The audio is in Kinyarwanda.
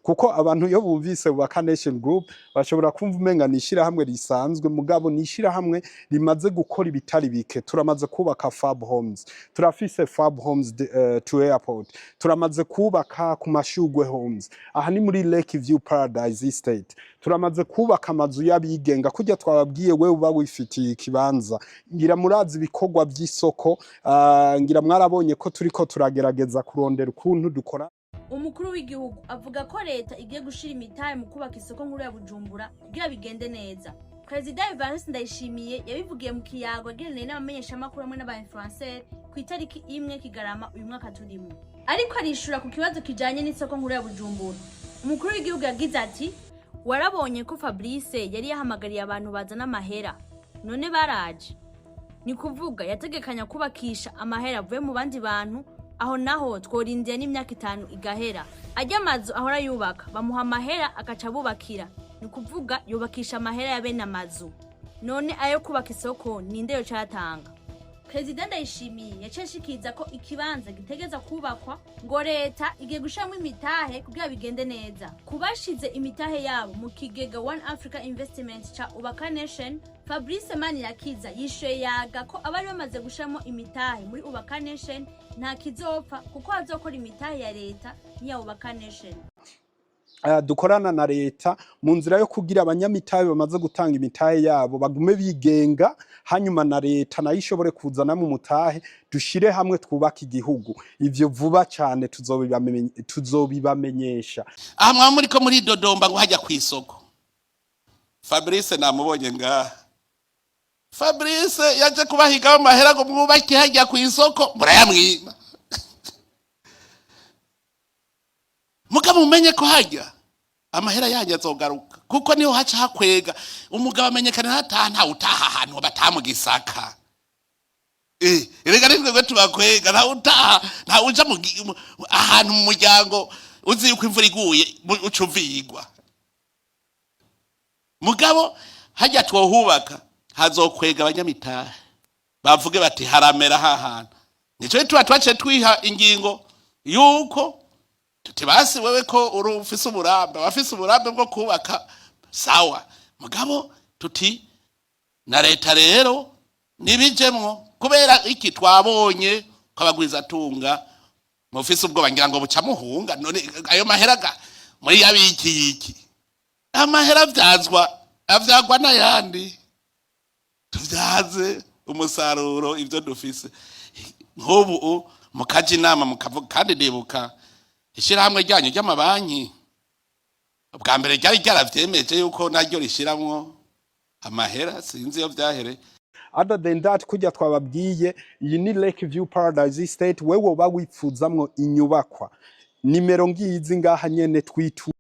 kuko abantu iyo bumvise Kubakwa Nation Group bashobora kumva umenga nishira hamwe risanzwe mugabo nishira hamwe rimaze gukora ibitari bike. Turamaze kubaka Fab Homes, turafise Fab Homes to Airport, turamaze kubaka ku Mashugwe Homes, aha ni muri Lake View Paradise Estate, turamaze kubaka amazu y'abigenga kujya twababwiye wewe uba wifitiye ikibanza. Ngira murazi ibikorwa by'isoko, ngira mwarabonye ko turiko turagerageza kurondera ukuntu dukora. Umukuru w'igihugu avuga ko leta igiye gushira imitahe mu kubaka isoko nkuru ya Bujumbura kugira bigende neza. Prezida Vyose Ndayishimiye yabivugiye mu kiyago agenewe n'abamenyesha makuru hamwe n'aba-influencer ku itariki 1 Kigarama uyu mwaka turimo. Ariko arishura ku kibazo kijanye n'isoko nkuru ya Bujumbura. Umukuru w'igihugu yagize ati warabonye ko Fablice yari yahamagariye abantu bazana amahera none baraje. Ni kuvuga yategekanya kubakisha amahera avuye mu bandi bantu, aho naho tworindiye n'imyaka 5 igahera. Ajya amazu ahora yubaka bamuha amahera akaca bubakira, ni kuvuga yubakisha amahera ya bene amazu. None ayo kubaka isoko ninde yo cyatanga? Prezida Ndayishimiye yaceshikiza ko ikibanza gitegeza kubakwa ngo leta igiye gushiramo imitahe kugira bigende neza. Kubashize imitahe yabo mu kigega One Africa Investment cha Kubakwa Nation, Fabrice Manirakiza yishuye yaga ko abari bamaze gushiramo imitahe muri Kubakwa Nation nta kizopfa kuko hazokora imitahe ya leta niya Kubakwa Nation. Dukorana na leta mu nzira yo kugira abanyamitahe bamaze gutanga imitahe yabo bagume bigenga, hanyuma na leta nayo ishobore kuzana mu mutahe dushire hamwe twubaka igihugu. Ivyo vuba cyane tuzobibamenyesha. Aha muri ko muri Dodomba ngo hajya kwisoko. Fabrice namubonye nga. Fabrice yaje kubahiga amahera ngo mwubake hajya kwisoko murayamwima. Mugabo umenye ko hajya amahera yanjye azogaruka kuko niho haca hakwega umugabo amenyekana nta utaha ahantu batamugisaka. Erega nitwe tubakwega nta uja ahantu mu muryango uzi yuko imvura iguye ucuvigwa. Mugabo hajya twohubaka hazokwega abanyamitahe bavuge bati haramera hahantu. Nico twace twiha ingingo yuko tutibasi wewe ko urufise uburambe bafise uburambe bwo kubaka sawa, mugabo tuti na leta rero nibijemwo kubera iki twabonye kwabagwiza tunga mufise ubwo bangira ngo buca muhunga. None ayo maheraga muri yabiki amahera avyagwa n'ayandi tuvyaze umusaruro ivyo dufise nk'ubu mukaje inama mukavuga kandi ndibuka ishirahamwe ryanyu ry'amabanki bwa mbere ryari ryaravyemeje yuko naryo rishiramwo amahera sinzi yo vyahere. Other than that kujya twababwiye iyi ni Lake View Paradise Estate, wewe ba wipfuzamwo inyubakwa nimero ngizi ngaha nyene twitu